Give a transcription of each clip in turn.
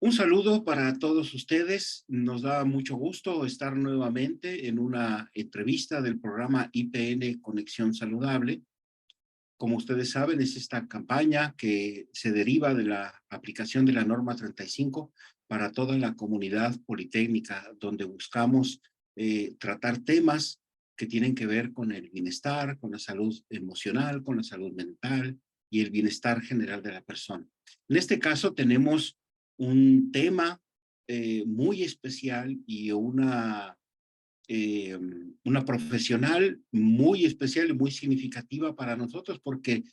Un saludo para todos ustedes. Nos da mucho gusto estar nuevamente en una entrevista del programa IPN Conexión Saludable. Como ustedes saben, es esta campaña que se deriva de la aplicación de la norma 35 para toda la comunidad politécnica, donde buscamos tratar temas que tienen que ver con el bienestar, con la salud emocional, con la salud mental y el bienestar general de la persona. En este caso tenemos un tema muy especial y una profesional muy especial y muy significativa para nosotros, porque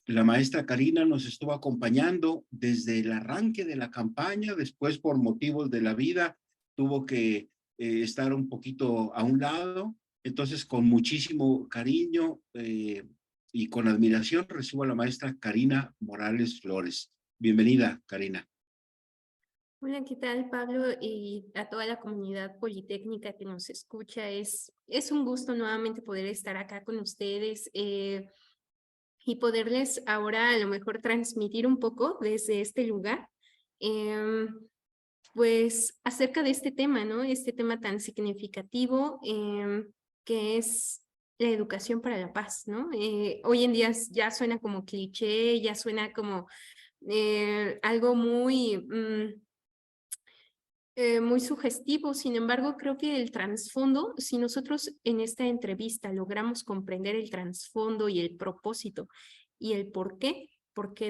la maestra Karina nos estuvo acompañando desde el arranque de la campaña. Después, por motivos de la vida, tuvo que estar un poquito a un lado. Entonces, con muchísimo cariño y con admiración, recibo a la maestra Karina Morales Flores. Bienvenida, Karina. Hola, ¿qué tal, Pablo? Y a toda la comunidad politécnica que nos escucha. Es un gusto nuevamente poder estar acá con ustedes y poderles ahora a lo mejor transmitir un poco desde este lugar, em, pues acerca de este tema, ¿no? Este tema tan significativo que es la educación para la paz, ¿no? Hoy en día ya suena como cliché, ya suena como algo muy sugestivo. Sin embargo, creo que el trasfondo, si nosotros en esta entrevista logramos comprender el trasfondo y el propósito y el por qué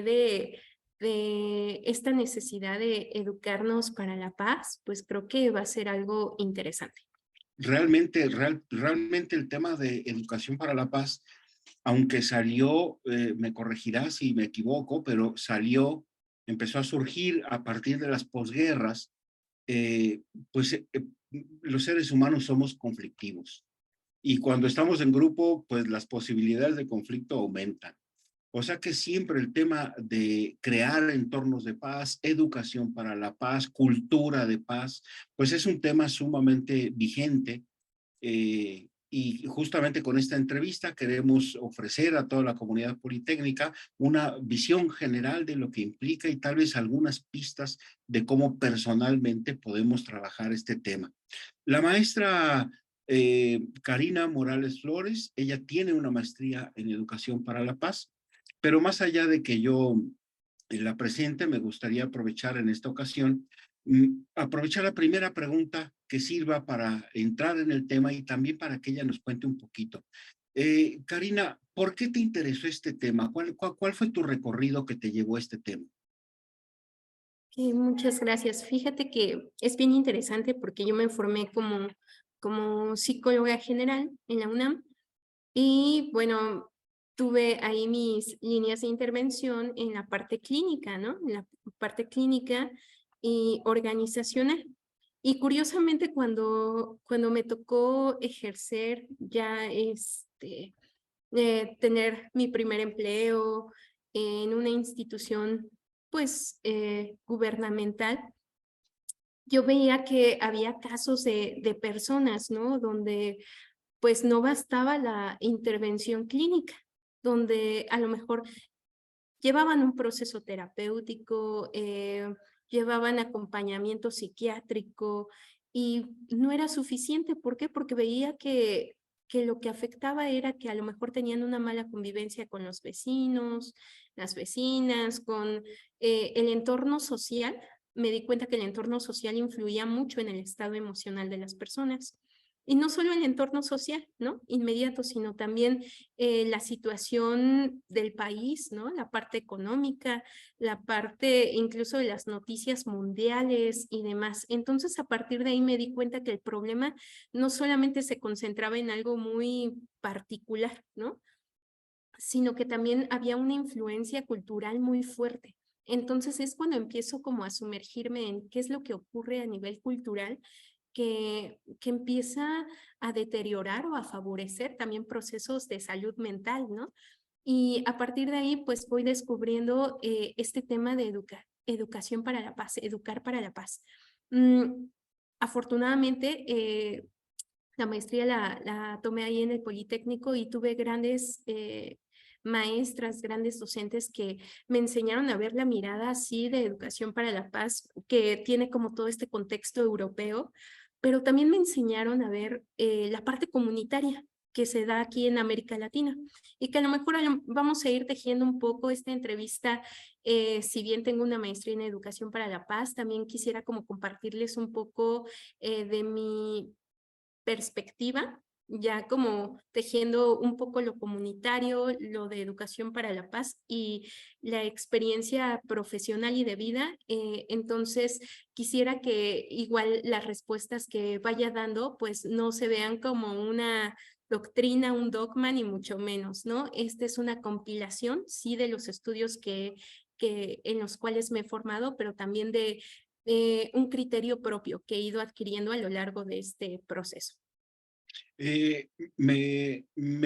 de esta necesidad de educarnos para la paz, pues creo que va a ser algo interesante. Realmente el tema de educación para la paz, aunque salió, me corregirás si me equivoco, pero empezó a surgir a partir de las posguerras. eh, pues los seres humanos somos conflictivos y cuando estamos en grupo, pues las posibilidades de conflicto aumentan. O sea que siempre el tema de crear entornos de paz, educación para la paz, cultura de paz, pues es un tema sumamente vigente. Y justamente con esta entrevista queremos ofrecer a toda la comunidad politécnica una visión general de lo que implica y tal vez algunas pistas de cómo personalmente podemos trabajar este tema. La maestra Karina Morales Flores, ella tiene una maestría en educación para la paz, pero más allá de que yo la presente, me gustaría aprovechar en esta ocasión, aprovechar la primera pregunta que sirva para entrar en el tema y también para que ella nos cuente un poquito. Karina, ¿por qué te interesó este tema? ¿Cuál fue tu recorrido que te llevó a este tema? Muchas gracias. Fíjate que es bien interesante porque yo me formé como psicóloga general en la UNAM. Y bueno, tuve ahí mis líneas de intervención en la parte clínica, ¿no? En la parte clínica y organizacional. Y curiosamente, cuando me tocó ejercer ya tener mi primer empleo en una institución, pues, gubernamental, yo veía que había casos de personas, ¿no? Donde pues no bastaba la intervención clínica, donde a lo mejor llevaban un proceso terapéutico, llevaban acompañamiento psiquiátrico y no era suficiente. ¿Por qué? Porque veía que lo que afectaba era que a lo mejor tenían una mala convivencia con los vecinos, las vecinas, con el entorno social. Me di cuenta que el entorno social influía mucho en el estado emocional de las personas. Y no solo el entorno social, ¿no? Inmediato, sino también la situación del país, ¿no? La parte económica, la parte incluso de las noticias mundiales y demás. Entonces, a partir de ahí me di cuenta que el problema no solamente se concentraba en algo muy particular, ¿no? Sino que también había una influencia cultural muy fuerte. Entonces es cuando empiezo como a sumergirme en qué es lo que ocurre a nivel cultural que empieza a deteriorar o a favorecer también procesos de salud mental, ¿no? Y a partir de ahí, pues voy descubriendo este tema de educación para la paz, educar para la paz. Mm, Afortunadamente, la maestría la tomé ahí en el Politécnico y tuve grandes maestras, grandes docentes que me enseñaron a ver la mirada así de educación para la paz, que tiene como todo este contexto europeo, pero también me enseñaron a ver la parte comunitaria que se da aquí en América Latina y que a lo mejor vamos a ir tejiendo un poco esta entrevista. Si bien tengo una maestría en educación para la paz, también quisiera como compartirles un poco de mi perspectiva, ya como tejiendo un poco lo comunitario, lo de educación para la paz y la experiencia profesional y de vida. Entonces, quisiera que igual las respuestas que vaya dando, pues no se vean como una doctrina, un dogma, ni mucho menos, ¿no? Esta es una compilación, sí, de los estudios en los cuales me he formado, pero también de un criterio propio que he ido adquiriendo a lo largo de este proceso. Me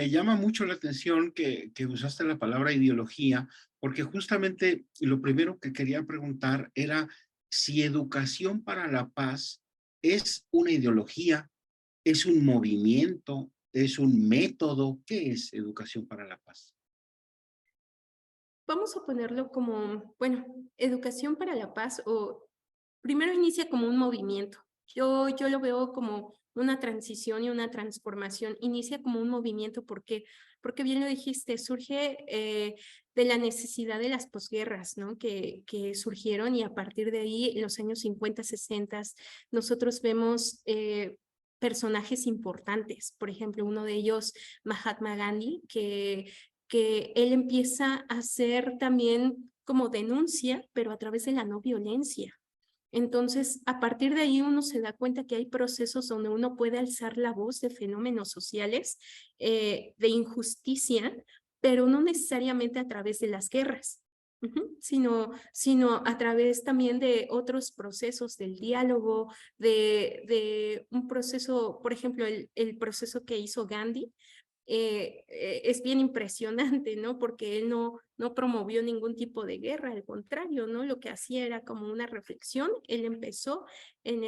llama mucho la atención que usaste la palabra ideología, porque justamente lo primero que quería preguntar era si educación para la paz es una ideología, es un movimiento, es un método. ¿Qué es educación para la paz? Vamos a ponerlo como, bueno, educación para la paz o primero inicia como un movimiento. Yo lo veo como una transición y una transformación. Inicia como un movimiento porque, porque bien lo dijiste, surge de la necesidad de las posguerras, ¿no? Que surgieron y a partir de ahí, en los años 50, 60, nosotros vemos personajes importantes. Por ejemplo, uno de ellos, Mahatma Gandhi, que él empieza a hacer también como denuncia, pero a través de la no violencia. Entonces, a partir de ahí uno se da cuenta que hay procesos donde uno puede alzar la voz de fenómenos sociales, de injusticia, pero no necesariamente a través de las guerras, sino a través también de otros procesos del diálogo, de un proceso, por ejemplo, el proceso que hizo Gandhi, es bien impresionante, ¿no? Porque él no promovió ningún tipo de guerra, al contrario, ¿no? Lo que hacía era como una reflexión. Él empezó en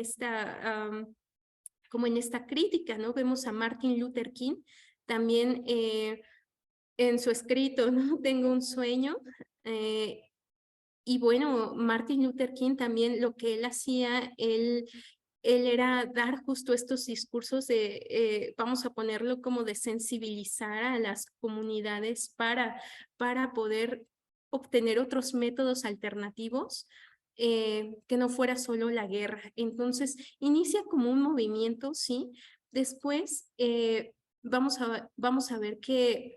como en esta crítica, ¿no? Vemos a Martin Luther King también en su escrito, ¿no? Tengo un sueño. eh, y bueno, Martin Luther King también lo que él hacía, él era dar justo estos discursos de, vamos a ponerlo como de sensibilizar a las comunidades para poder obtener otros métodos alternativos que no fuera solo la guerra. Entonces, inicia como un movimiento, ¿sí? Después, vamos a ver que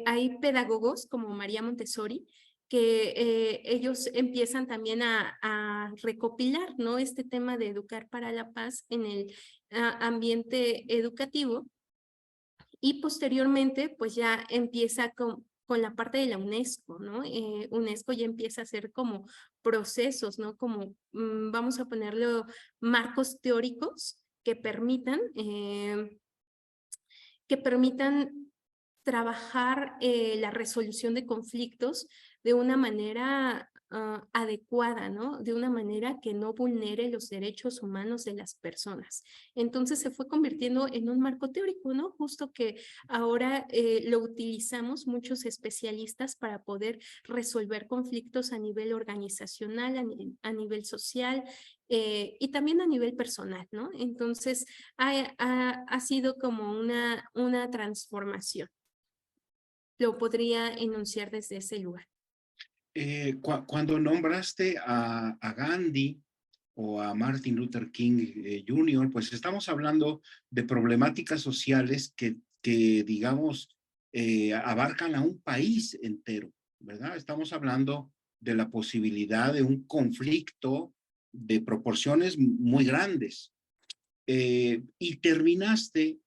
hay pedagogos como María Montessori que ellos empiezan también a recopilar, ¿no? Este tema de educar para la paz en el ambiente educativo y posteriormente pues ya empieza con la parte de la UNESCO, ¿no? UNESCO ya empieza a hacer como procesos, ¿no? Como vamos a ponerlo marcos teóricos que permitan trabajar la resolución de conflictos de una manera adecuada, ¿no? De una manera que no vulnere los derechos humanos de las personas. Entonces se fue convirtiendo en un marco teórico, ¿no? Justo que ahora lo utilizamos muchos especialistas para poder resolver conflictos a nivel organizacional, a nivel social y también a nivel personal, ¿no? Entonces ha sido como una transformación. Lo podría enunciar desde ese lugar. Cuando nombraste a Gandhi o a Martin Luther King Jr., pues estamos hablando de problemáticas sociales que digamos, abarcan a un país entero, ¿verdad? Estamos hablando de la posibilidad de un conflicto de proporciones muy grandes. Y terminaste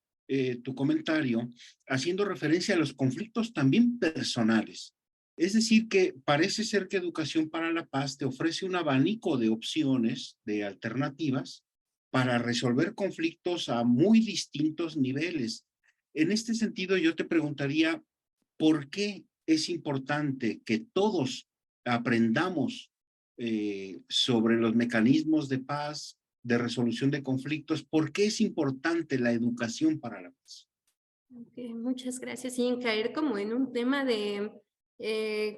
tu comentario haciendo referencia a los conflictos también personales. Es decir, que parece ser que Educación para la Paz te ofrece un abanico de opciones, de alternativas, para resolver conflictos a muy distintos niveles. En este sentido, yo te preguntaría, ¿por qué es importante que todos aprendamos sobre los mecanismos de paz, de resolución de conflictos? ¿Por qué es importante la educación para la paz? Ok, muchas gracias. Y en caer como en un tema de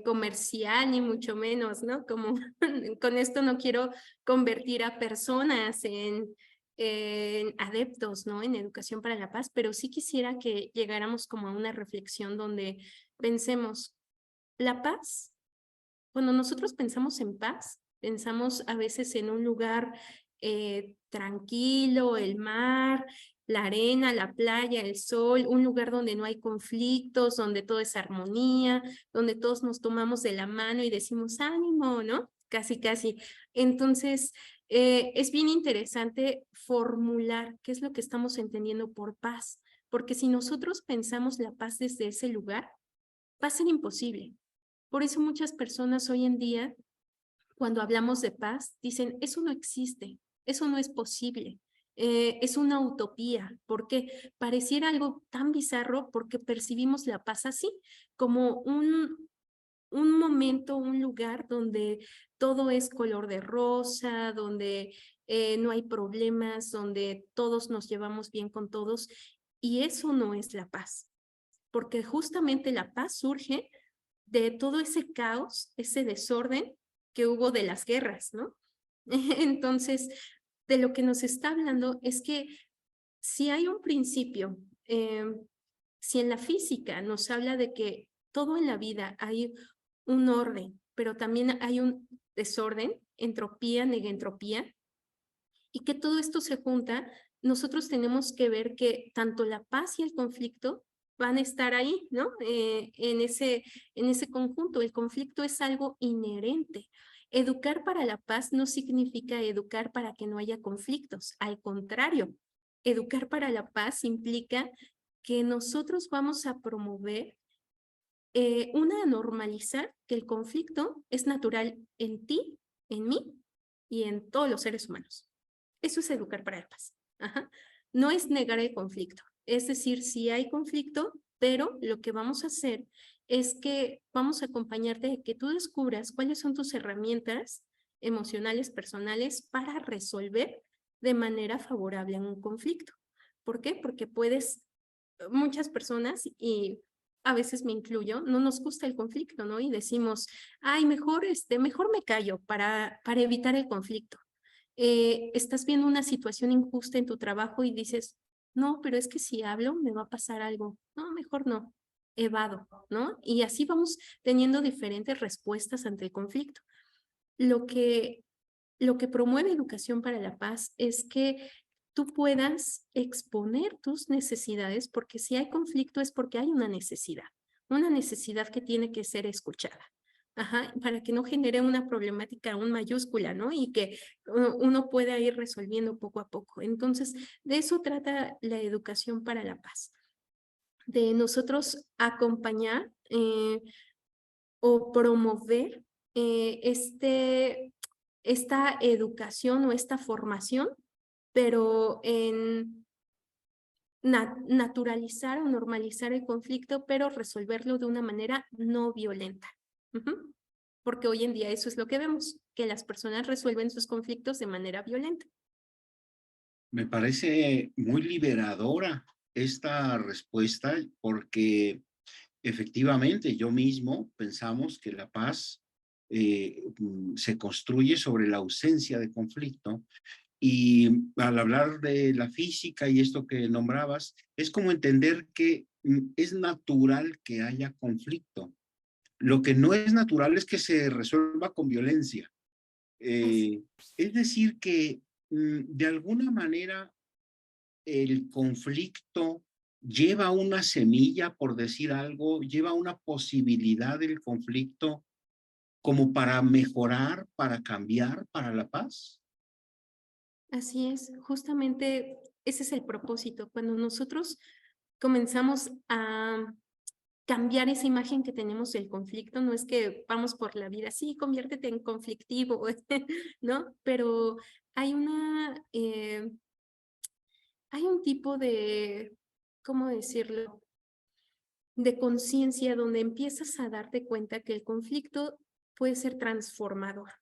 comercial, ni mucho menos, ¿no? Como con esto no quiero convertir a personas en adeptos, ¿no? En educación para la paz, pero sí quisiera que llegáramos como a una reflexión donde pensemos, la paz, cuando nosotros pensamos en paz, pensamos a veces en un lugar tranquilo, el mar, la arena, la playa, el sol, un lugar donde no hay conflictos, donde todo es armonía, donde todos nos tomamos de la mano y decimos ánimo, ¿no? Casi, casi. Entonces, es bien interesante formular qué es lo que estamos entendiendo por paz, porque si nosotros pensamos la paz desde ese lugar, va a ser imposible. Por eso muchas personas hoy en día, cuando hablamos de paz, dicen, eso no existe, eso no es posible, es una utopía, porque pareciera algo tan bizarro porque percibimos la paz así, como un momento, un lugar donde todo es color de rosa, donde no hay problemas, donde todos nos llevamos bien con todos, y eso no es la paz, porque justamente la paz surge de todo ese caos, ese desorden que hubo de las guerras, ¿no? Entonces, de lo que nos está hablando es que si hay un principio, si en la física nos habla de que todo en la vida hay un orden, pero también hay un desorden, entropía, negentropía, y que todo esto se junta, nosotros tenemos que ver que tanto la paz y el conflicto van a estar ahí, ¿no? En ese conjunto. El conflicto es algo inherente. Educar para la paz no significa educar para que no haya conflictos. Al contrario, educar para la paz implica que nosotros vamos a promover una, a normalizar que el conflicto es natural en ti, en mí y en todos los seres humanos. Eso es educar para la paz. Ajá. No es negar el conflicto. Es decir, sí hay conflicto, pero lo que vamos a hacer es que vamos a acompañarte de que tú descubras cuáles son tus herramientas emocionales, personales, para resolver de manera favorable en un conflicto. ¿Por qué? Porque puedes, muchas personas, y a veces me incluyo, no nos gusta el conflicto, ¿no? Y decimos, ay, mejor me callo para evitar el conflicto. Estás viendo una situación injusta en tu trabajo y dices, no, pero es que si hablo me va a pasar algo. No, mejor no, evado, ¿no? Y así vamos teniendo diferentes respuestas ante el conflicto. Lo que, lo que promueve Educación para la Paz es que tú puedas exponer tus necesidades, porque si hay conflicto es porque hay una necesidad que tiene que ser escuchada. Ajá, para que no genere una problemática aún mayúscula, ¿no? Y que uno pueda ir resolviendo poco a poco. Entonces, de eso trata la Educación para la Paz, de nosotros acompañar o promover esta educación o esta formación, pero en naturalizar o normalizar el conflicto, pero resolverlo de una manera no violenta. Ujú. Porque hoy en día eso es lo que vemos, que las personas resuelven sus conflictos de manera violenta. Me parece muy liberadora esta respuesta porque efectivamente yo mismo pensamos que la paz se construye sobre la ausencia de conflicto. Y al hablar de la física y esto que nombrabas, es como entender que es natural que haya conflicto. Lo que no es natural es que se resuelva con violencia. Así. Eh, es decir, que de alguna manera el conflicto lleva una semilla, por decir algo, lleva una posibilidad del conflicto como para mejorar, para cambiar, para la paz. Así es, justamente ese es el propósito. Cuando nosotros comenzamos a cambiar esa imagen que tenemos del conflicto, no es que vamos por la vida, sí, conviértete en conflictivo, ¿no? Pero hay hay un tipo de, ¿cómo decirlo? De conciencia donde empiezas a darte cuenta que el conflicto puede ser transformador.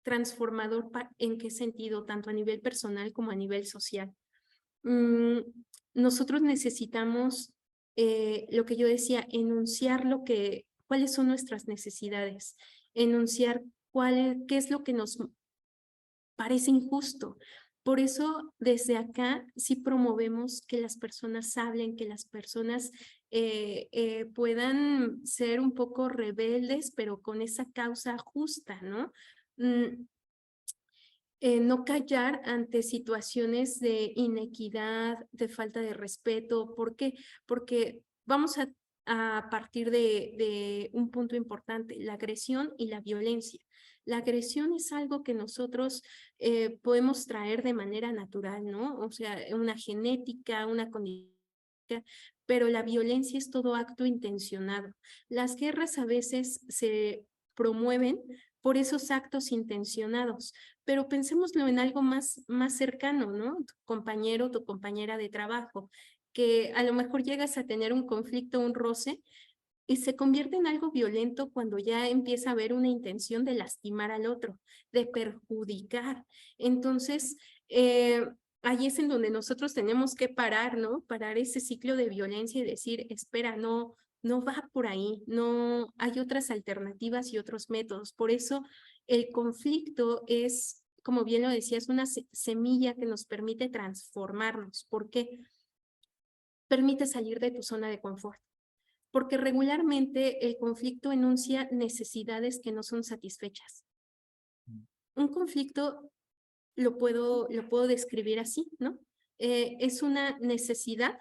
Transformador ¿en qué sentido? Tanto a nivel personal como a nivel social. Mm, nosotros necesitamos lo que yo decía, enunciar cuáles son nuestras necesidades, enunciar qué es lo que nos parece injusto. Por eso, desde acá, sí promovemos que las personas hablen, que las personas puedan ser un poco rebeldes, pero con esa causa justa, ¿no? No callar ante situaciones de inequidad, de falta de respeto. ¿Por qué? Porque vamos a partir de un punto importante, la agresión y la violencia. La agresión es algo que nosotros podemos traer de manera natural, ¿no? O sea, una genética, una condición, pero la violencia es todo acto intencionado. Las guerras a veces se promueven por esos actos intencionados, pero pensémoslo en algo más cercano, ¿no? Tu compañero, tu compañera de trabajo, que a lo mejor llegas a tener un conflicto, un roce, y se convierte en algo violento cuando ya empieza a haber una intención de lastimar al otro, de perjudicar. Entonces, ahí es en donde nosotros tenemos que parar, ¿no? Parar ese ciclo de violencia y decir, espera, no va por ahí, no hay otras alternativas y otros métodos. Por eso el conflicto es, como bien lo decías, una semilla que nos permite transformarnos. ¿Por qué? Permite salir de tu zona de confort. Porque regularmente el conflicto enuncia necesidades que no son satisfechas. Un conflicto lo puedo describir así, ¿no? Es una necesidad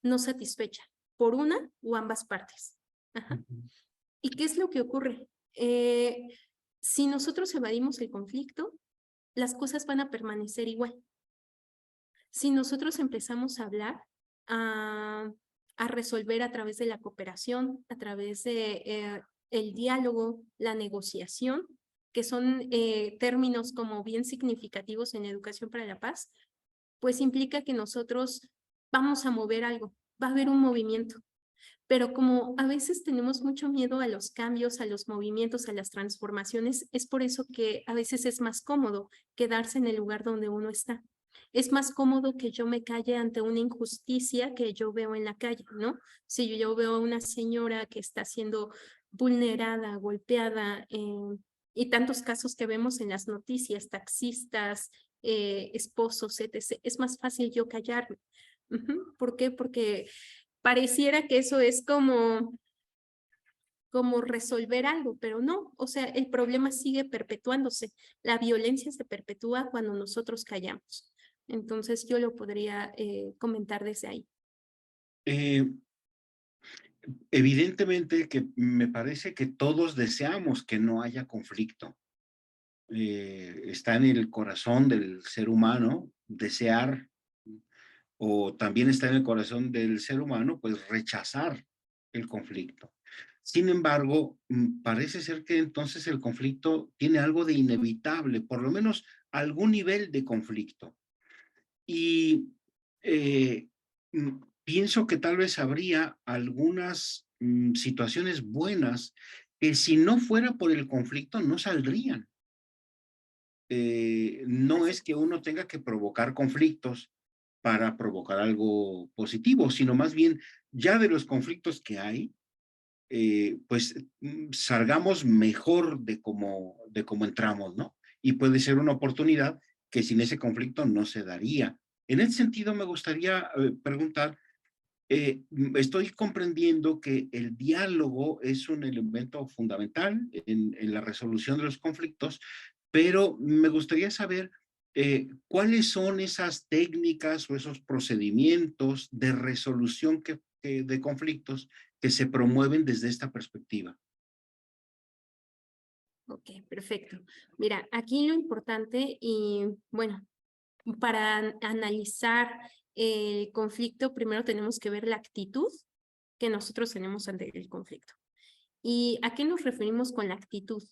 no satisfecha por una o ambas partes. Ajá. ¿Y qué es lo que ocurre? Si nosotros evadimos el conflicto, las cosas van a permanecer igual. Si nosotros empezamos a hablar, a resolver a través de la cooperación, a través de el diálogo, la negociación, que son términos como bien significativos en Educación para la Paz, pues implica que nosotros vamos a mover algo, va a haber un movimiento. Pero como a veces tenemos mucho miedo a los cambios, a los movimientos, a las transformaciones, es por eso que a veces es más cómodo quedarse en el lugar donde uno está. Es más cómodo que yo me calle ante una injusticia que yo veo en la calle, ¿no? Si yo veo a una señora que está siendo vulnerada, golpeada, y tantos casos que vemos en las noticias, taxistas, esposos, etc., es más fácil yo callarme. ¿Por qué? Porque pareciera que eso es como resolver algo, pero no, o sea, el problema sigue perpetuándose. La violencia se perpetúa cuando nosotros callamos. Entonces yo lo podría comentar desde ahí. Eh, Evidentemente que me parece que todos deseamos que no haya conflicto. Está en el corazón del ser humano desear, o también está en el corazón del ser humano, pues rechazar el conflicto. Sin embargo, parece ser que entonces el conflicto tiene algo de inevitable, por lo menos algún nivel de conflicto. Y eh, pienso que tal vez habría algunas situaciones buenas que si no fuera por el conflicto no saldrían. No es que uno tenga que provocar conflictos para provocar algo positivo, sino más bien ya de los conflictos que hay, pues salgamos mejor de cómo entramos, ¿no? Y puede ser una oportunidad que sin ese conflicto no se daría. En ese sentido, me gustaría preguntar, estoy comprendiendo que el diálogo es un elemento fundamental en la resolución de los conflictos, pero me gustaría saber cuáles son esas técnicas o esos procedimientos de resolución de conflictos que se promueven desde esta perspectiva. Ok, perfecto. Mira, aquí lo importante y bueno, para analizar el conflicto, primero tenemos que ver la actitud que nosotros tenemos ante el conflicto. ¿Y a qué nos referimos con la actitud?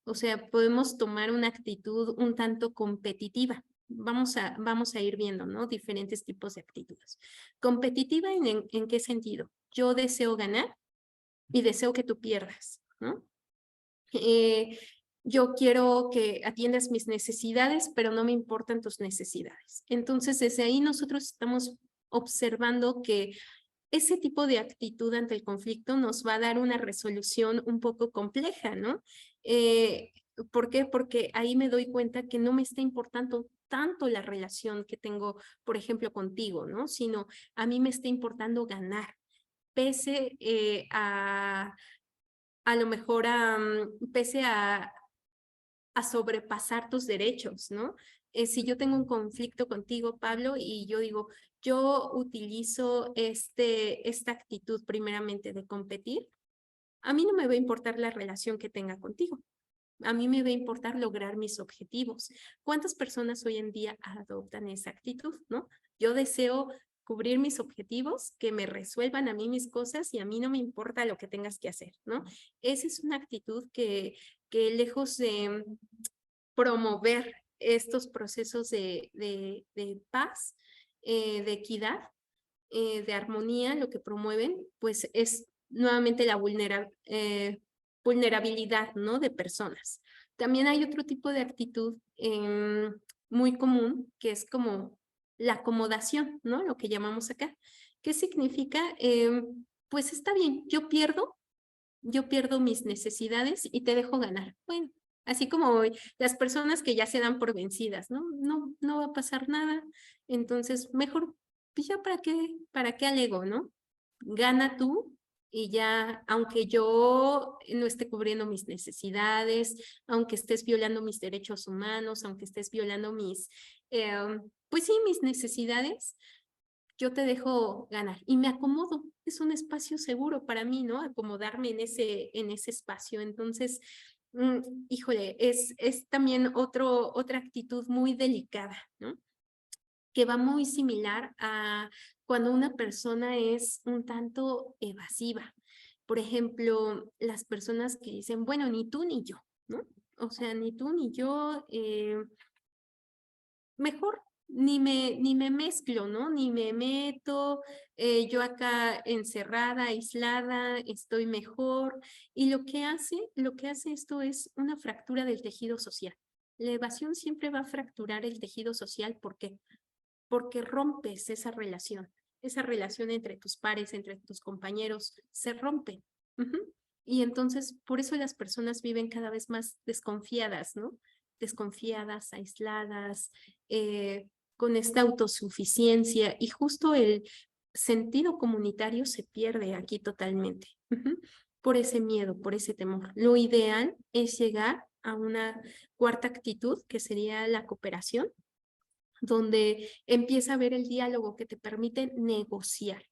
O sea, podemos tomar una actitud un tanto competitiva. Vamos a ir viendo, ¿no? Diferentes tipos de actitudes. ¿Competitiva en qué sentido? Yo deseo ganar y deseo que tú pierdas, ¿no? Eh, yo quiero que atiendas mis necesidades, pero no me importan tus necesidades. Entonces, desde ahí nosotros estamos observando que ese tipo de actitud ante el conflicto nos va a dar una resolución un poco compleja, ¿no? ¿Por qué? Porque ahí me doy cuenta que no me está importando tanto la relación que tengo, por ejemplo, contigo, ¿no? Sino a mí me está importando ganar, pese a lo mejor pese a sobrepasar tus derechos, ¿no? Si yo tengo un conflicto contigo, Pablo, y yo digo, yo utilizo esta actitud primeramente de competir, a mí no me va a importar la relación que tenga contigo. A mí me va a importar lograr mis objetivos. ¿Cuántas personas hoy en día adoptan esa actitud, no? Yo deseo cubrir mis objetivos, que me resuelvan a mí mis cosas y a mí no me importa lo que tengas que hacer, ¿no? Esa es una actitud que lejos de promover estos procesos de paz, de equidad, de armonía, lo que promueven, pues es nuevamente la vulnerabilidad, ¿no? De personas. También hay otro tipo de actitud muy común, que es como la acomodación, ¿no? Lo que llamamos acá. ¿Qué significa? Pues está bien, yo pierdo mis necesidades y te dejo ganar. Bueno, así como las personas que ya se dan por vencidas, ¿no? No va a pasar nada. Entonces, mejor, pues ya para qué alego, ¿no? Gana tú y ya, aunque yo no esté cubriendo mis necesidades, aunque estés violando mis derechos humanos, aunque estés violando pues sí, mis necesidades, yo te dejo ganar y me acomodo. Es un espacio seguro para mí, ¿no? Acomodarme en ese espacio. Entonces, híjole, es también otra actitud muy delicada, ¿no? Que va muy similar a cuando una persona es un tanto evasiva. Por ejemplo, las personas que dicen, bueno, ni tú ni yo, ¿no? O sea, ni tú ni yo, mejor ni me mezclo, ¿no? Ni me meto, yo acá encerrada, aislada, estoy mejor. Y lo que hace esto es una fractura del tejido social. La evasión siempre va a fracturar el tejido social. ¿Por qué? Porque rompes esa relación entre tus pares, entre tus compañeros, se rompe. Ujú. Y entonces, por eso las personas viven cada vez más desconfiadas, ¿no? Desconfiadas, aisladas, con esta autosuficiencia y justo el sentido comunitario se pierde aquí totalmente. Ujú. Por ese miedo, por ese temor. Lo ideal es llegar a una cuarta actitud, que sería la cooperación, donde empieza a haber el diálogo que te permite negociar.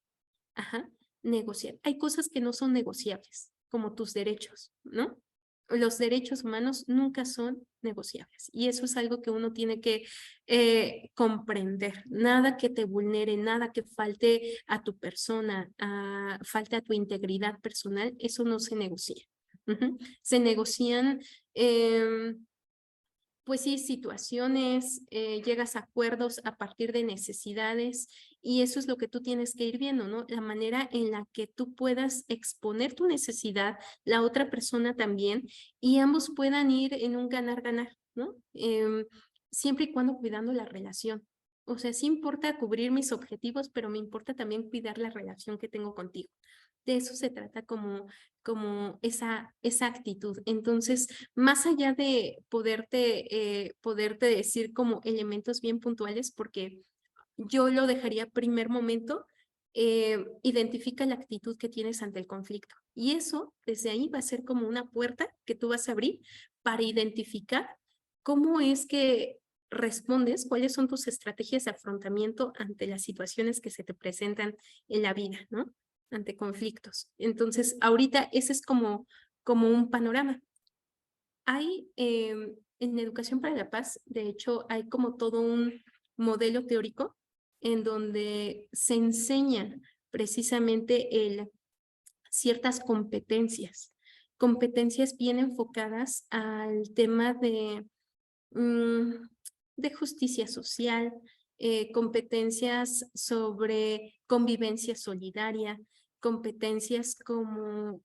Ajá, negociar. Hay cosas que no son negociables, como tus derechos, ¿no? Los derechos humanos nunca son negociables y eso es algo que uno tiene que comprender. Nada que te vulnere, nada que falte a tu persona, falte a tu integridad personal, eso no se negocia. Ujú. Se negocian pues sí, situaciones, llegas a acuerdos a partir de necesidades y eso es lo que tú tienes que ir viendo, ¿no? La manera en la que tú puedas exponer tu necesidad, la otra persona también, y ambos puedan ir en un ganar-ganar, ¿no? Siempre y cuando cuidando la relación. O sea, sí importa cubrir mis objetivos, pero me importa también cuidar la relación que tengo contigo. De eso se trata como esa actitud. Entonces, más allá de poderte decir como elementos bien puntuales, porque yo lo dejaría primer momento, identifica la actitud que tienes ante el conflicto. Y eso, desde ahí va a ser como una puerta que tú vas a abrir para identificar cómo es que respondes, cuáles son tus estrategias de afrontamiento ante las situaciones que se te presentan en la vida, ¿no? Ante conflictos. Entonces, ahorita ese es como un panorama. Hay en Educación para la Paz, de hecho, hay como todo un modelo teórico en donde se enseña precisamente ciertas competencias bien enfocadas al tema mm, de justicia social, competencias sobre convivencia solidaria, competencias como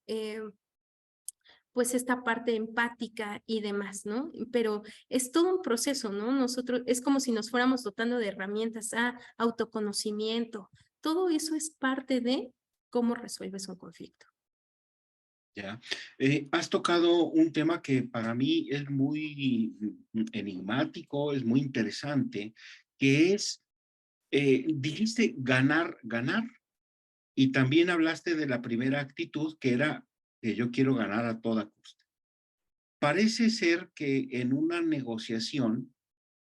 pues esta parte empática y demás, ¿no? Pero es todo un proceso, ¿no? Nosotros, es como si nos fuéramos dotando de herramientas, autoconocimiento, todo eso es parte de cómo resuelves un conflicto. Ya. Has tocado un tema que para mí es muy enigmático, es muy interesante, que es, dijiste ganar, ganar, y también hablaste de la primera actitud, que era que yo quiero ganar a toda costa. Parece ser que en una negociación,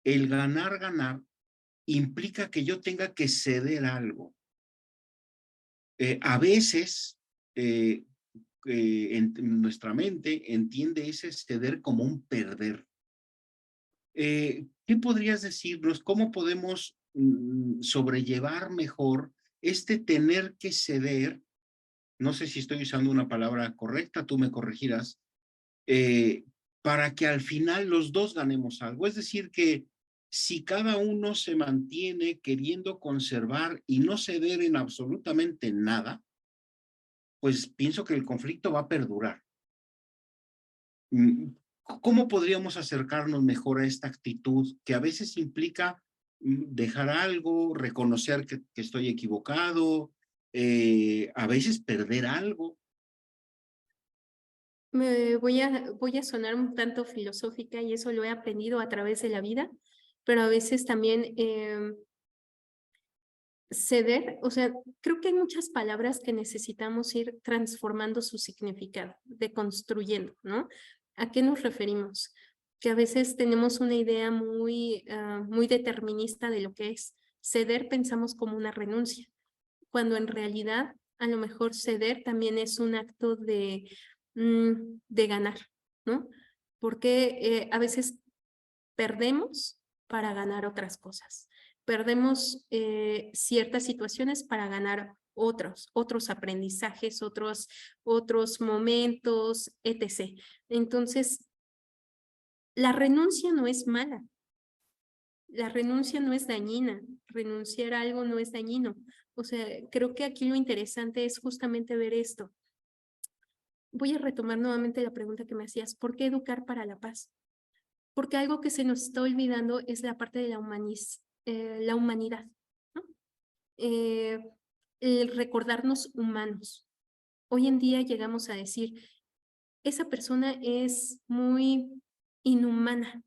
el ganar, ganar implica que yo tenga que ceder algo. A veces, eh, en nuestra mente entiende ese ceder como un perder. ¿Qué podrías decirnos? ¿Cómo podemos sobrellevar mejor este tener que ceder? No sé si estoy usando una palabra correcta, tú me corregirás, eh, para que al final los dos ganemos algo. Es decir, que si cada uno se mantiene queriendo conservar y no ceder en absolutamente nada, pues pienso que el conflicto va a perdurar. Mm, ¿Cómo podríamos acercarnos mejor a esta actitud que a veces implica dejar algo, reconocer que estoy equivocado, a veces perder algo? Voy a sonar un tanto filosófica y eso lo he aprendido a través de la vida, pero a veces también ceder, o sea, creo que hay muchas palabras que necesitamos ir transformando su significado, deconstruyendo, ¿no? ¿A qué nos referimos? Que a veces tenemos una idea muy determinista de lo que es. Ceder pensamos como una renuncia, cuando en realidad a lo mejor ceder también es un acto de ganar, ¿no? Porque a veces perdemos para ganar otras cosas. Perdemos ciertas situaciones para ganar otros aprendizajes, otros momentos, etc. Entonces, la renuncia no es mala, la renuncia no es dañina, renunciar a algo no es dañino. O sea, creo que aquí lo interesante es justamente ver esto. Voy a retomar nuevamente la pregunta que me hacías, ¿por qué educar para la paz? Porque algo que se nos está olvidando es la parte de la humanidad, ¿no? Eh, el recordarnos humanos. Hoy en día llegamos a decir, esa persona es muy inhumana.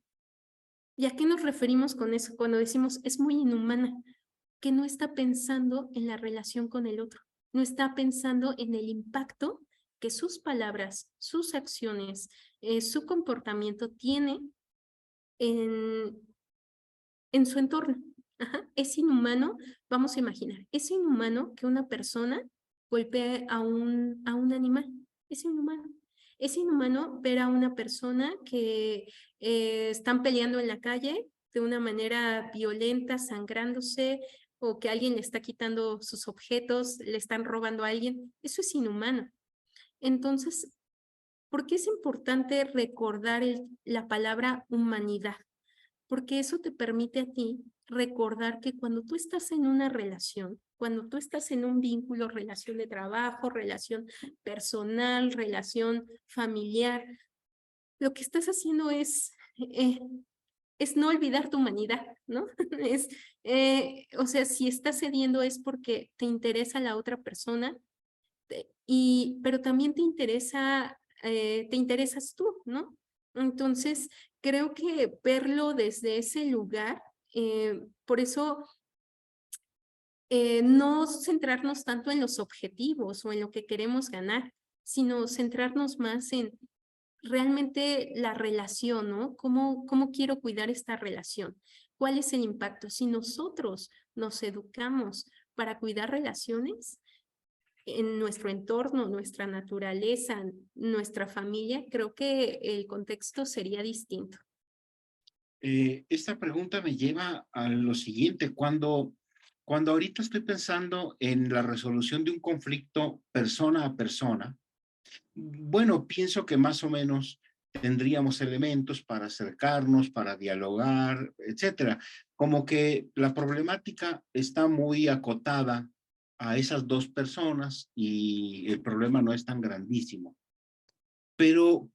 ¿Y a qué nos referimos con eso? Cuando decimos es muy inhumana, que no está pensando en la relación con el otro, no está pensando en el impacto que sus palabras, sus acciones, su comportamiento tiene en, en su entorno. Ajá. Es inhumano, vamos a imaginar, es inhumano que una persona golpee a un animal. Es inhumano. Es inhumano ver a una persona que están peleando en la calle de una manera violenta, sangrándose, o que alguien le está quitando sus objetos, le están robando a alguien. Eso es inhumano. Entonces, ¿por qué es importante recordar la palabra humanidad? Porque eso te permite a ti recordar que cuando tú estás en una relación, cuando tú estás en un vínculo, relación de trabajo, relación personal, relación familiar, lo que estás haciendo es no olvidar tu humanidad, ¿no? O sea, si estás cediendo es porque te interesa la otra persona, pero también te interesas tú, ¿no? Entonces, creo que verlo desde ese lugar, por eso no centrarnos tanto en los objetivos o en lo que queremos ganar, sino centrarnos más en realmente la relación, ¿no? ¿Cómo quiero cuidar esta relación? ¿Cuál es el impacto? Si nosotros nos educamos para cuidar relaciones, en nuestro entorno, nuestra naturaleza, nuestra familia, creo que el contexto sería distinto. Esta pregunta me lleva a lo siguiente. Cuando ahorita estoy pensando en la resolución de un conflicto persona a persona, bueno, pienso que más o menos tendríamos elementos para acercarnos, para dialogar, etcétera. Como que la problemática está muy acotada a esas dos personas y el problema no es tan grandísimo. Pero,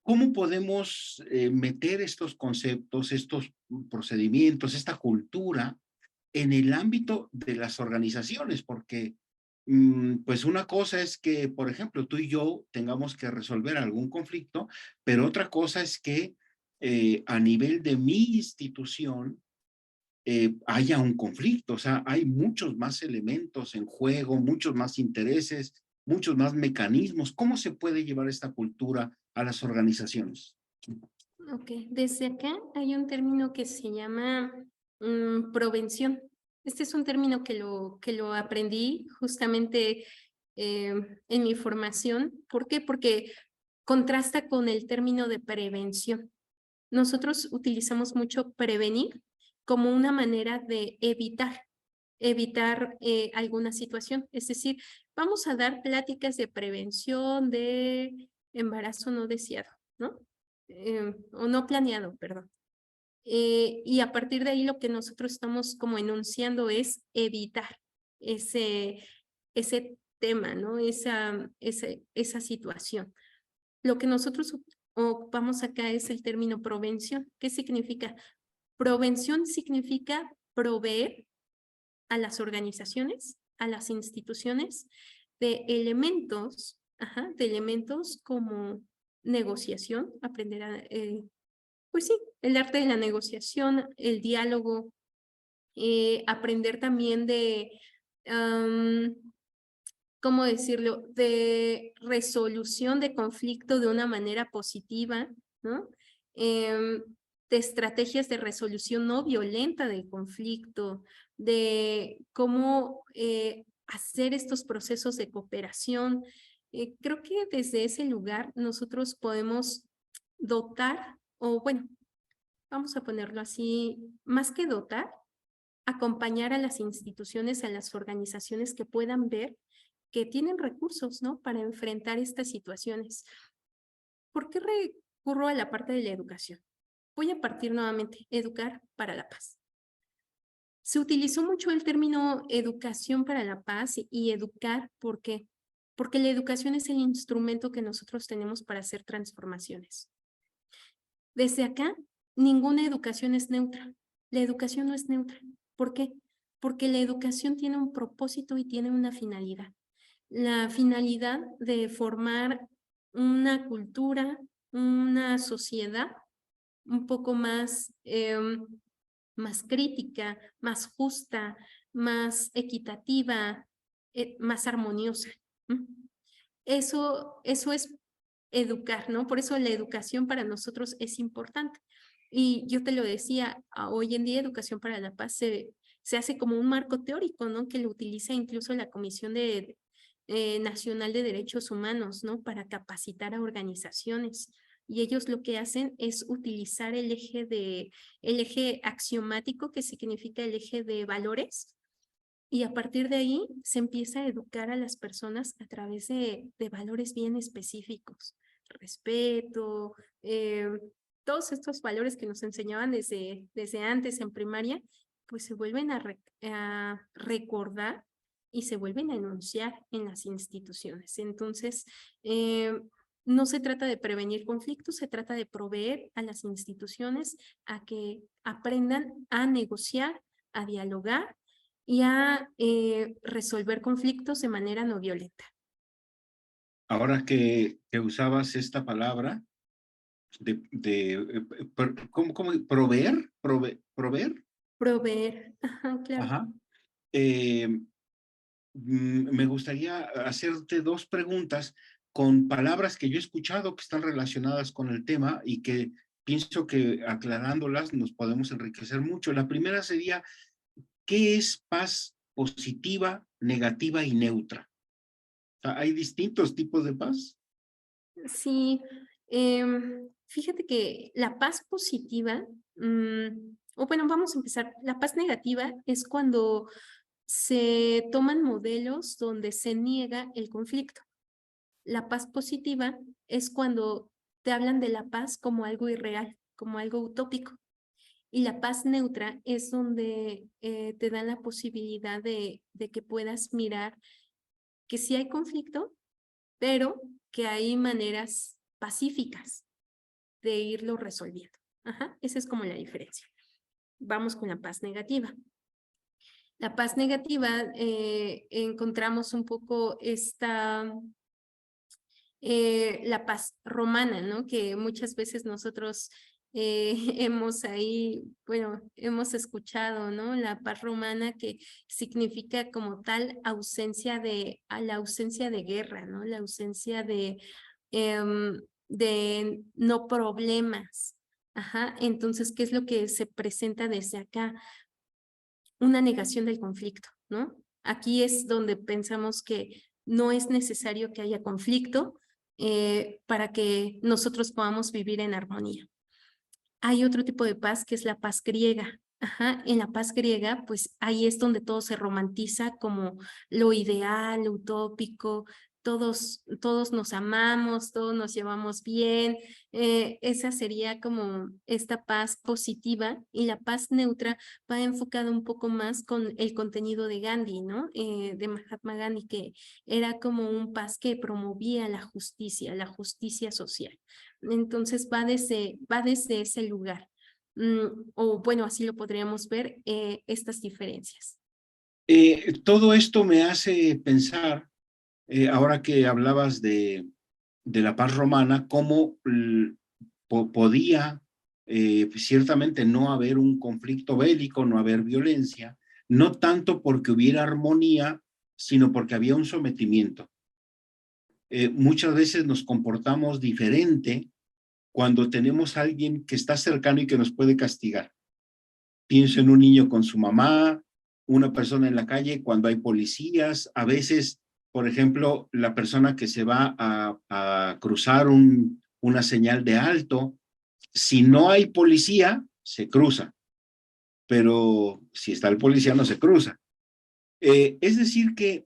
¿cómo podemos meter estos conceptos, estos procedimientos, esta cultura en el ámbito de las organizaciones? Porque Pues una cosa es que, por ejemplo, tú y yo tengamos que resolver algún conflicto, pero otra cosa es que a nivel de mi institución haya un conflicto. O sea, hay muchos más elementos en juego, muchos más intereses, muchos más mecanismos. ¿Cómo se puede llevar esta cultura a las organizaciones? Ok, desde acá hay un término que se llama provención. Este es un término que lo aprendí justamente en mi formación. ¿Por qué? Porque contrasta con el término de prevención. Nosotros utilizamos mucho prevenir como una manera de evitar alguna situación. Es decir, vamos a dar pláticas de prevención de embarazo no deseado, ¿no? O no planeado, perdón. Y a partir de ahí lo que nosotros estamos como enunciando es evitar ese, ese tema, ¿no? Esa situación. Lo que nosotros ocupamos acá es el término provención. ¿Qué significa? Provención significa proveer a las organizaciones, a las instituciones, de elementos como negociación, aprender a, pues sí, el arte de la negociación, el diálogo, aprender también de, ¿cómo decirlo?, de resolución de conflicto de una manera positiva, ¿no? De estrategias de resolución no violenta del conflicto, de cómo hacer estos procesos de cooperación. Creo que desde ese lugar nosotros podemos dotar, o bueno, vamos a ponerlo así, más que dotar, acompañar a las instituciones, a las organizaciones que puedan ver que tienen recursos, ¿no? Para enfrentar estas situaciones. ¿Por qué recurro a la parte de la educación? Voy a partir nuevamente, educar para la paz. Se utilizó mucho el término educación para la paz y educar, ¿por qué? Porque la educación es el instrumento que nosotros tenemos para hacer transformaciones. Desde acá, ninguna educación es neutra. La educación no es neutra. ¿Por qué? Porque la educación tiene un propósito y tiene una finalidad. La finalidad de formar una cultura, una sociedad un poco más, más crítica, más justa, más equitativa, más armoniosa. ¿Mm? Eso es educar, ¿no? Por eso la educación para nosotros es importante. Y yo te lo decía, hoy en día Educación para la Paz se hace como un marco teórico, ¿no? Que lo utiliza incluso la Comisión Nacional de Derechos Humanos, ¿no? Para capacitar a organizaciones. Y ellos lo que hacen es utilizar el eje axiomático, que significa el eje de valores, y a partir de ahí se empieza a educar a las personas a través de valores bien específicos. Respeto, todos estos valores que nos enseñaban desde antes en primaria, pues se vuelven a recordar y se vuelven a enunciar en las instituciones. Entonces, no se trata de prevenir conflictos, se trata de proveer a las instituciones a que aprendan a negociar, a dialogar y a resolver conflictos de manera no violenta. Ahora que usabas esta palabra ¿cómo? ¿Proveer? ¿Proveer? Proveer, ajá, claro. Ajá. Me gustaría hacerte dos preguntas con palabras que yo he escuchado que están relacionadas con el tema y que pienso que aclarándolas nos podemos enriquecer mucho. La primera sería, ¿qué es paz positiva, negativa y neutra? O sea, ¿hay distintos tipos de paz? Sí, fíjate que la paz positiva, o bueno, vamos a empezar. La paz negativa es cuando se toman modelos donde se niega el conflicto. La paz positiva es cuando te hablan de la paz como algo irreal, como algo utópico. Y la paz neutra es donde te dan la posibilidad de que puedas mirar que sí hay conflicto, pero que hay maneras pacíficas de irlo resolviendo. Ajá, esa es como la diferencia. Vamos con la paz negativa. La paz negativa, encontramos un poco la paz romana, ¿no? Que muchas veces nosotros hemos ahí, bueno, hemos escuchado, ¿no? La paz romana que significa como tal la ausencia de guerra, ¿no? La ausencia de no problemas. Ajá, entonces, ¿qué es lo que se presenta desde acá? Una negación del conflicto, ¿no? Aquí es donde pensamos que no es necesario que haya conflicto para que nosotros podamos vivir en armonía. Hay otro tipo de paz que es la paz griega. Ajá, en la paz griega, pues ahí es donde todo se romantiza como lo ideal, lo utópico, todos nos amamos, todos nos llevamos bien. Esa sería como esta paz positiva, y la paz neutra va enfocada un poco más con el contenido de Gandhi, ¿no? De Mahatma Gandhi, que era como un paz que promovía la justicia social. Entonces va desde ese lugar. O bueno, así lo podríamos ver, estas diferencias. Todo esto me hace pensar, ahora que hablabas de la paz romana, cómo podía ciertamente no haber un conflicto bélico, no haber violencia, no tanto porque hubiera armonía, sino porque había un sometimiento. Muchas veces nos comportamos diferente cuando tenemos a alguien que está cercano y que nos puede castigar. Pienso en un niño con su mamá, una persona en la calle cuando hay policías, a veces, por ejemplo, la persona que se va a cruzar una señal de alto, si no hay policía, se cruza, pero si está el policía no se cruza. Es decir que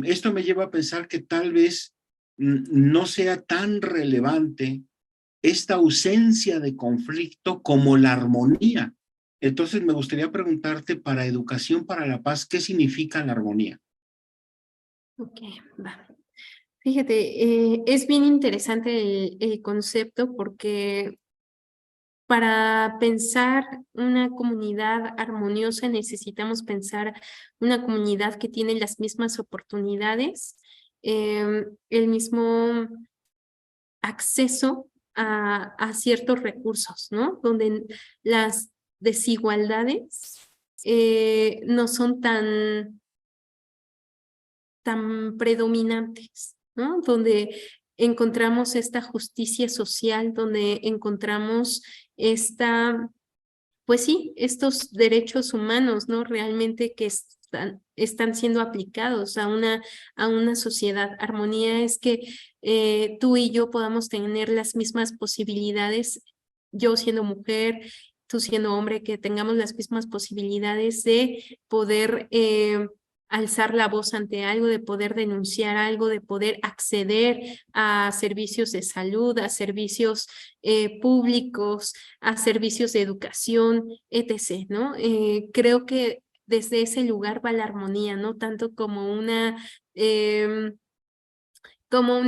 esto me lleva a pensar que tal vez no sea tan relevante esta ausencia de conflicto como la armonía. Entonces me gustaría preguntarte para Educación para la Paz, ¿qué significa la armonía? Ok, va. Fíjate, es bien interesante el concepto, porque para pensar una comunidad armoniosa necesitamos pensar una comunidad que tiene las mismas oportunidades, el mismo acceso a ciertos recursos, ¿no? Donde las desigualdades no son tan predominantes, ¿no? Donde encontramos esta justicia social, donde encontramos pues sí, estos derechos humanos, ¿no? Realmente que están siendo aplicados a una sociedad. Armonía es que tú y yo podamos tener las mismas posibilidades, yo siendo mujer, tú siendo hombre, que tengamos las mismas posibilidades de poder alzar la voz ante algo, de poder denunciar algo, de poder acceder a servicios de salud, a servicios públicos, a servicios de educación, etc., ¿no? Creo que desde ese lugar va la armonía, no tanto como un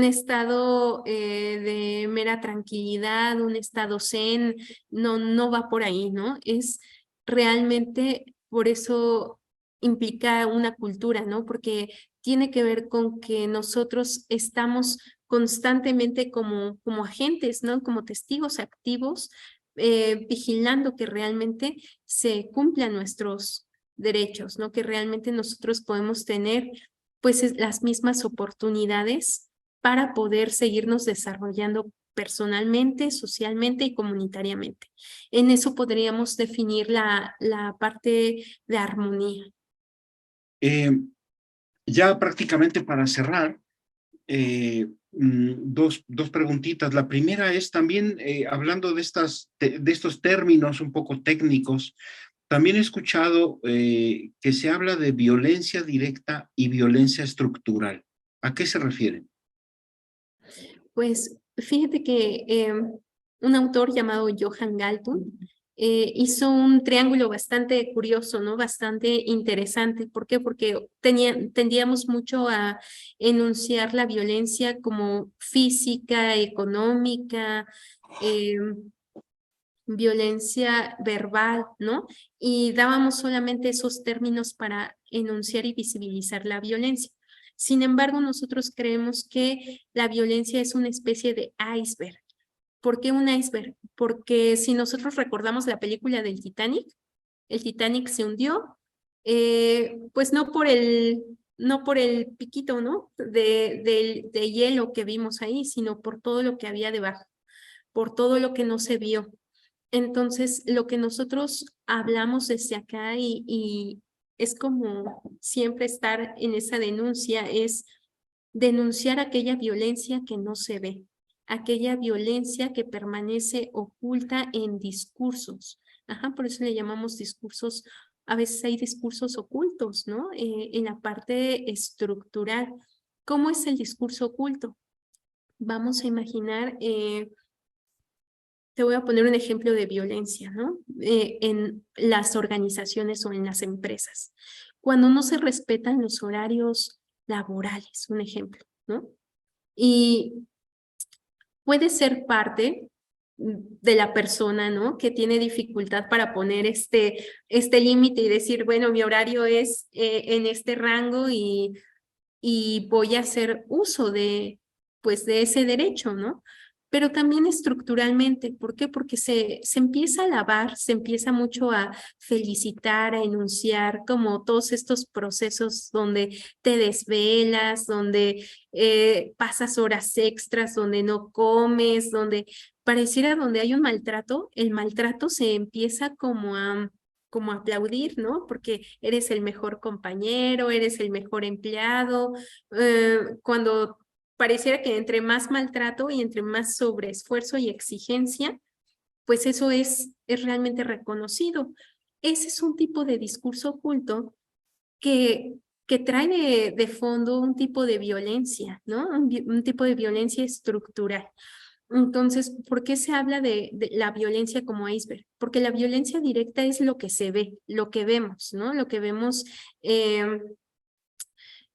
estado de mera tranquilidad, un estado zen, no va por ahí, ¿no? Es realmente, por eso implica una cultura, ¿no? Porque tiene que ver con que nosotros estamos constantemente como agentes, ¿no? Como testigos activos, vigilando que realmente se cumplan nuestros derechos, ¿no? Que realmente nosotros podemos tener pues las mismas oportunidades para poder seguirnos desarrollando personalmente, socialmente y comunitariamente. En eso podríamos definir la parte de armonía. Eh, ya prácticamente para cerrar, dos preguntitas. La primera es también, hablando de estos términos un poco técnicos, también he escuchado que se habla de violencia directa y violencia estructural. ¿A qué se refieren? Pues fíjate que un autor llamado Johan Galtung hizo un triángulo bastante curioso, ¿no? Bastante interesante. ¿Por qué? Porque tendíamos mucho a enunciar la violencia como física, económica, violencia verbal, ¿no? Y dábamos solamente esos términos para enunciar y visibilizar la violencia. Sin embargo, nosotros creemos que la violencia es una especie de iceberg. ¿Por qué un iceberg? Porque si nosotros recordamos la película del Titanic, el Titanic se hundió, pues no por el piquito, ¿no? De hielo que vimos ahí, sino por todo lo que había debajo, por todo lo que no se vio. Entonces, lo que nosotros hablamos desde acá y es como siempre estar en esa denuncia, es denunciar aquella violencia que no se ve, aquella violencia que permanece oculta en discursos. Ajá, por eso le llamamos discursos, a veces hay discursos ocultos, ¿no? En la parte estructural. ¿Cómo es el discurso oculto? Vamos a imaginar, te voy a poner un ejemplo de violencia, ¿no? En las organizaciones o en las empresas. Cuando no se respetan los horarios laborales, un ejemplo, ¿no? Y puede ser parte de la persona, ¿no? Que tiene dificultad para poner este límite y decir, bueno, mi horario es en este rango y voy a hacer uso pues, de ese derecho, ¿no? Pero también estructuralmente, ¿por qué? Porque se empieza a alabar, se empieza mucho a felicitar, a enunciar como todos estos procesos donde te desvelas, donde pasas horas extras, donde no comes, donde pareciera donde hay un maltrato, el maltrato se empieza como a aplaudir, ¿no? Porque eres el mejor compañero, eres el mejor empleado, cuando pareciera que entre más maltrato y entre más sobreesfuerzo y exigencia, pues eso es realmente reconocido. Ese es un tipo de discurso oculto que trae de fondo un tipo de violencia, ¿no? Un tipo de violencia estructural. Entonces, ¿por qué se habla de la violencia como iceberg? Porque la violencia directa es lo que se ve, lo que vemos, ¿no? Lo que vemos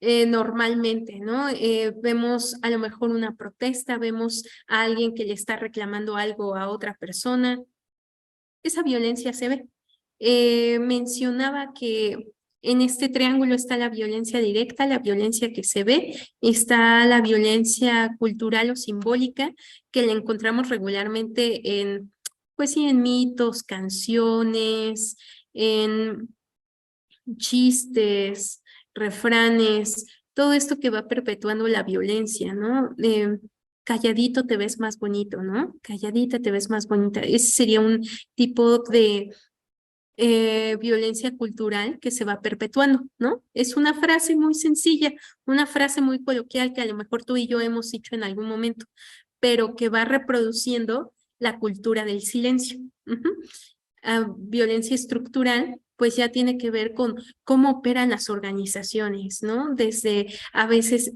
normalmente, ¿no? Vemos a lo mejor una protesta, vemos a alguien que le está reclamando algo a otra persona. Esa violencia se ve. Mencionaba que en este triángulo está la violencia directa, la violencia que se ve, está la violencia cultural o simbólica, que la encontramos regularmente pues sí, en mitos, canciones, en chistes, refranes, todo esto que va perpetuando la violencia, ¿no? Calladito te ves más bonito, ¿no? Calladita te ves más bonita. Ese sería un tipo de violencia cultural que se va perpetuando, ¿no? Es una frase muy sencilla, una frase muy coloquial que a lo mejor tú y yo hemos dicho en algún momento, pero que va reproduciendo la cultura del silencio. Violencia estructural, pues ya tiene que ver con cómo operan las organizaciones, ¿no? Desde a veces,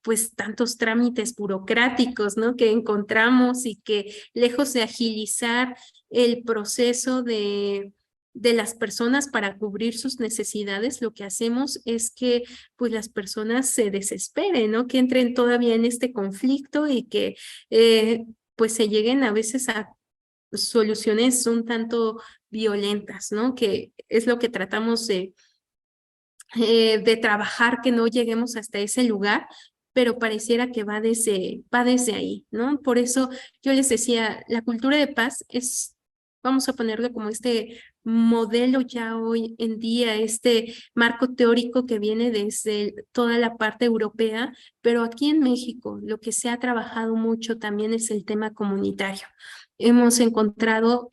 pues tantos trámites burocráticos, ¿no? Que encontramos y que lejos de agilizar el proceso de las personas para cubrir sus necesidades, lo que hacemos es que pues las personas se desesperen, ¿no? Que entren todavía en este conflicto y que pues se lleguen a veces a soluciones un tanto violentas, ¿no? Que es lo que tratamos de trabajar, que no lleguemos hasta ese lugar, pero pareciera que va desde ahí, ¿no? Por eso yo les decía, la cultura de paz es, vamos a ponerlo como este modelo ya hoy en día, este marco teórico que viene desde toda la parte europea, pero aquí en México lo que se ha trabajado mucho también es el tema comunitario. Hemos encontrado,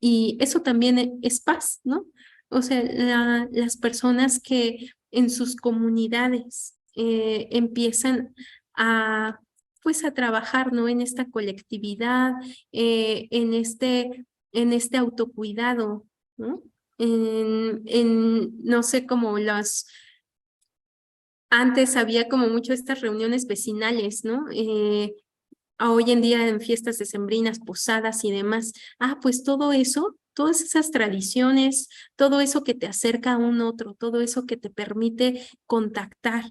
y eso también es paz, ¿no? O sea, las personas que en sus comunidades empiezan a, pues, a trabajar, ¿no? En esta colectividad, en este autocuidado, ¿no? No sé, como antes había como mucho estas reuniones vecinales, ¿no? A hoy en día en fiestas decembrinas, posadas y demás. Pues todo eso, todas esas tradiciones, todo eso que te acerca a un otro, todo eso que te permite contactar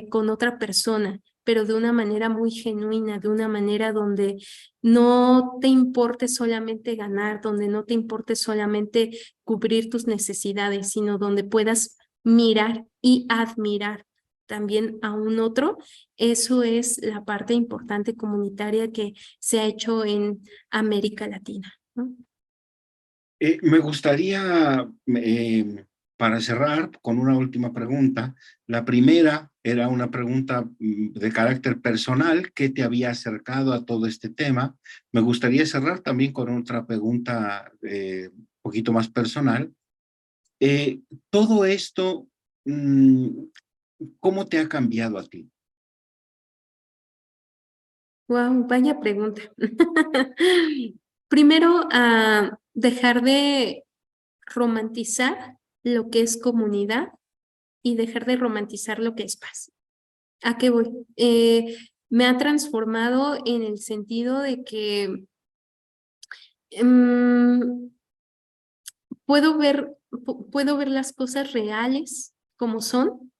con otra persona, pero de una manera muy genuina, de una manera donde no te importe solamente ganar, donde no te importe solamente cubrir tus necesidades, sino donde puedas mirar y admirar también a un otro. Eso es la parte importante comunitaria que se ha hecho en América Latina, ¿no? Me gustaría, para cerrar, con una última pregunta. La primera era una pregunta de carácter personal que te había acercado a todo este tema. Me gustaría cerrar también con otra pregunta un poquito más personal. Eh, Todo esto, ¿cómo te ha cambiado a ti? Wow, vaya pregunta. Primero, dejar de romantizar lo que es comunidad y dejar de romantizar lo que es paz. ¿A qué voy? Me ha transformado en el sentido de que mm, puedo ver las cosas reales como son,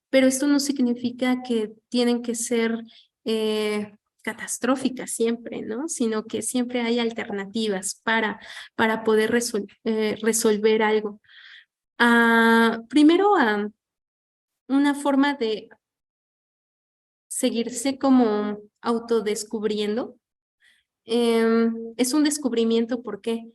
pero esto no significa que tienen que ser catastróficas siempre, ¿no? Sino que siempre hay alternativas para poder resolver algo. Primero, una forma de seguirse como autodescubriendo. Es un descubrimiento, ¿por qué?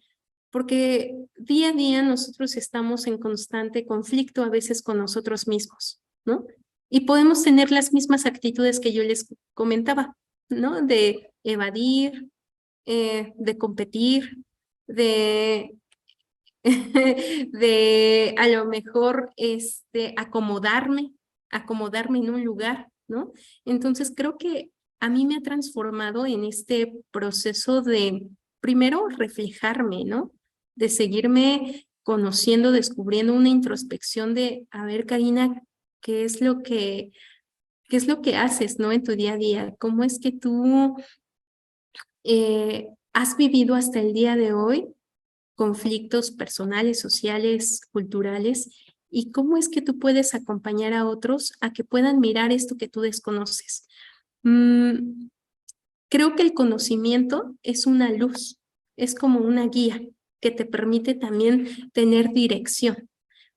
Porque día a día nosotros estamos en constante conflicto a veces con nosotros mismos, ¿no? Y podemos tener las mismas actitudes que yo les comentaba, ¿no? De evadir, de competir, de, de a lo mejor acomodarme en un lugar, ¿no? Entonces creo que a mí me ha transformado en este proceso de, primero, reflejarme, ¿no? De seguirme conociendo, descubriendo una introspección de, a ver, Karina, ¿qué es lo que, qué es lo que haces, ¿no? En tu día a día. ¿Cómo es que tú has vivido hasta el día de hoy conflictos personales, sociales, culturales? ¿Y cómo es que tú puedes acompañar a otros a que puedan mirar esto que tú desconoces? Mm, Creo que el conocimiento es una luz, es como una guía que te permite también tener dirección.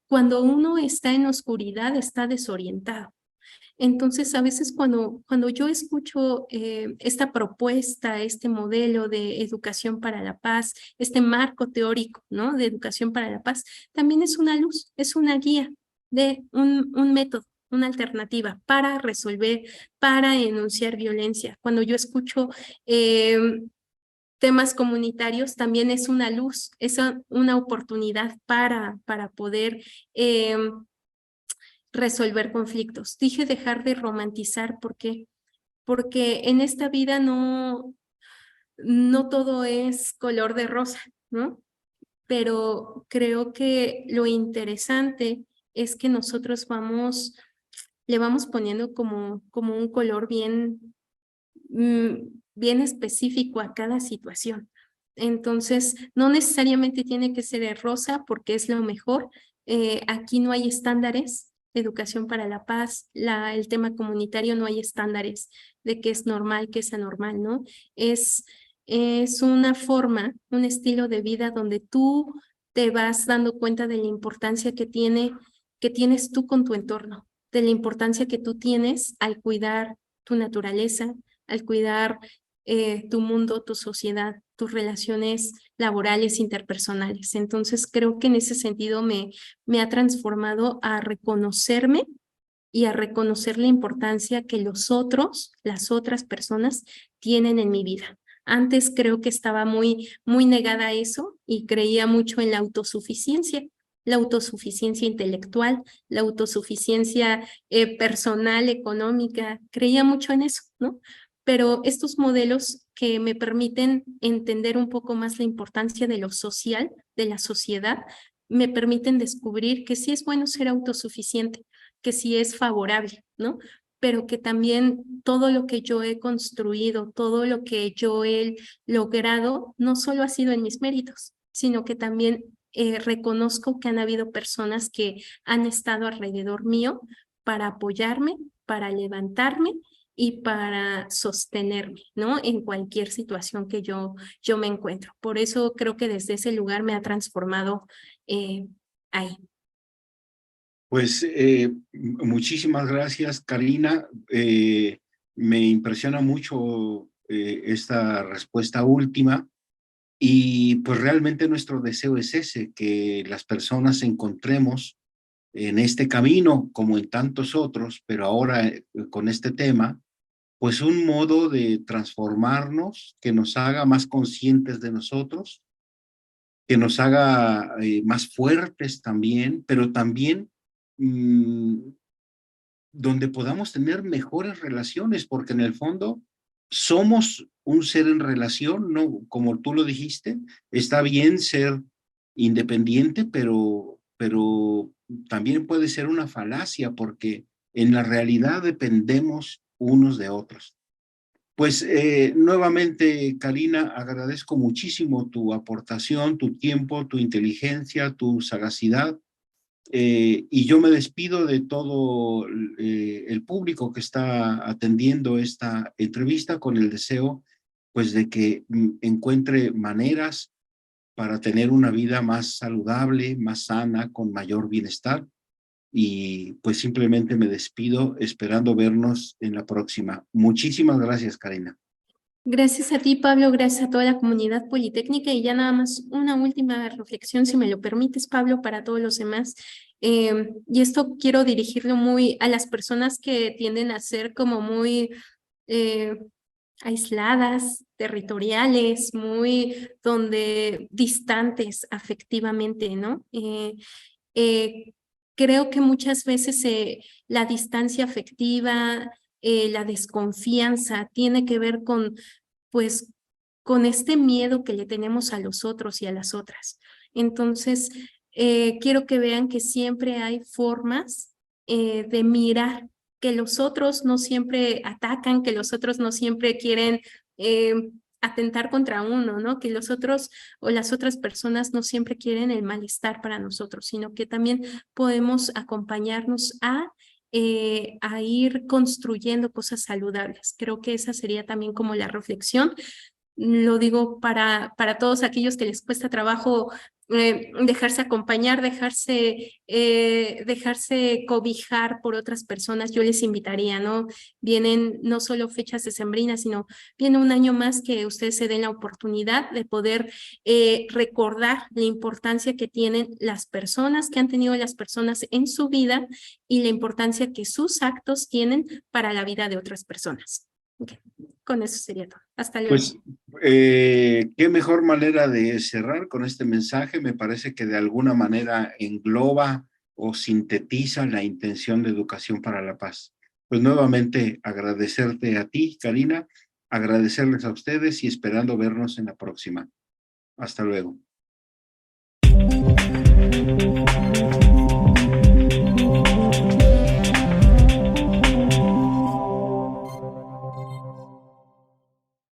Cuando uno está en oscuridad, está desorientado. Entonces, a veces cuando yo escucho esta propuesta, este modelo de educación para la paz, este marco teórico, ¿no? De educación para la paz, también es una luz, es una guía de un método, una alternativa para resolver, para enunciar violencia. Cuando yo escucho temas comunitarios, también es una luz, es una oportunidad para poder resolver conflictos. Dije dejar de romantizar, ¿por qué? Porque en esta vida no todo es color de rosa, ¿no? Pero creo que lo interesante es que nosotros le vamos poniendo como un color bien específico a cada situación. Entonces, no necesariamente tiene que ser de rosa porque es lo mejor. Aquí no hay estándares. Educación para la paz, el tema comunitario, no hay estándares de qué es normal, qué es anormal, ¿no? Es, es una forma, un estilo de vida donde tú te vas dando cuenta de la importancia que tienes tú con tu entorno, de la importancia que tú tienes al cuidar tu naturaleza, al cuidar tu mundo, tu sociedad, tus relaciones laborales, interpersonales. Entonces, creo que en ese sentido me ha transformado a reconocerme y a reconocer la importancia que los otros, las otras personas, tienen en mi vida. Antes creo que estaba muy negada a eso y creía mucho en la autosuficiencia intelectual, la autosuficiencia personal, económica, creía mucho en eso, ¿no? Pero estos modelos que me permiten entender un poco más la importancia de lo social, de la sociedad, me permiten descubrir que sí es bueno ser autosuficiente, que sí es favorable, ¿no? Pero que también todo lo que yo he construido, todo lo que yo he logrado, no solo ha sido en mis méritos, sino que también reconozco que han habido personas que han estado alrededor mío para apoyarme, para levantarme y para sostenerme, ¿no? En cualquier situación que yo me encuentro. Por eso creo que desde ese lugar me ha transformado ahí. Pues muchísimas gracias, Karina. Me impresiona mucho esta respuesta última y pues realmente nuestro deseo es ese, que las personas encontremos en este camino, como en tantos otros, pero ahora con este tema, pues un modo de transformarnos que nos haga más conscientes de nosotros, que nos haga más fuertes también, pero también donde podamos tener mejores relaciones, porque en el fondo somos un ser en relación, ¿no? Como tú lo dijiste, está bien ser independiente, pero también puede ser una falacia, porque en la realidad dependemos unos de otros. Pues nuevamente, Karina, agradezco muchísimo tu aportación, tu tiempo, tu inteligencia, tu sagacidad. Y yo me despido de todo el público que está atendiendo esta entrevista con el deseo, pues, de que encuentre maneras para tener una vida más saludable, más sana, con mayor bienestar. Y pues simplemente me despido esperando vernos en la próxima. Muchísimas gracias, Karina. Gracias a ti, Pablo, gracias a toda la comunidad politécnica y ya nada más una última reflexión, si me lo permites, Pablo, para todos los demás. Y esto quiero dirigirlo muy a las personas que tienden a ser como muy aisladas, territoriales, muy donde distantes afectivamente, ¿no? Eh, creo que muchas veces la distancia afectiva, la desconfianza tiene que ver con, pues, con este miedo que le tenemos a los otros y a las otras. Entonces, quiero que vean que siempre hay formas de mirar, que los otros no siempre atacan, que los otros no siempre quieren atentar contra uno, ¿no? Que los otros o las otras personas no siempre quieren el malestar para nosotros, sino que también podemos acompañarnos a ir construyendo cosas saludables. Creo que esa sería también como la reflexión. Lo digo para todos aquellos que les cuesta trabajo dejarse acompañar, dejarse cobijar por otras personas. Yo les invitaría, ¿no? Vienen no solo fechas decembrinas, sino viene un año más que ustedes se den la oportunidad de poder recordar la importancia que tienen las personas, que han tenido las personas en su vida y la importancia que sus actos tienen para la vida de otras personas. Okay. Con eso sería todo. Hasta luego. Pues qué mejor manera de cerrar con este mensaje. Me parece que de alguna manera engloba o sintetiza la intención de Educación para la Paz. Pues nuevamente agradecerte a ti, Karina, agradecerles a ustedes y esperando vernos en la próxima. Hasta luego.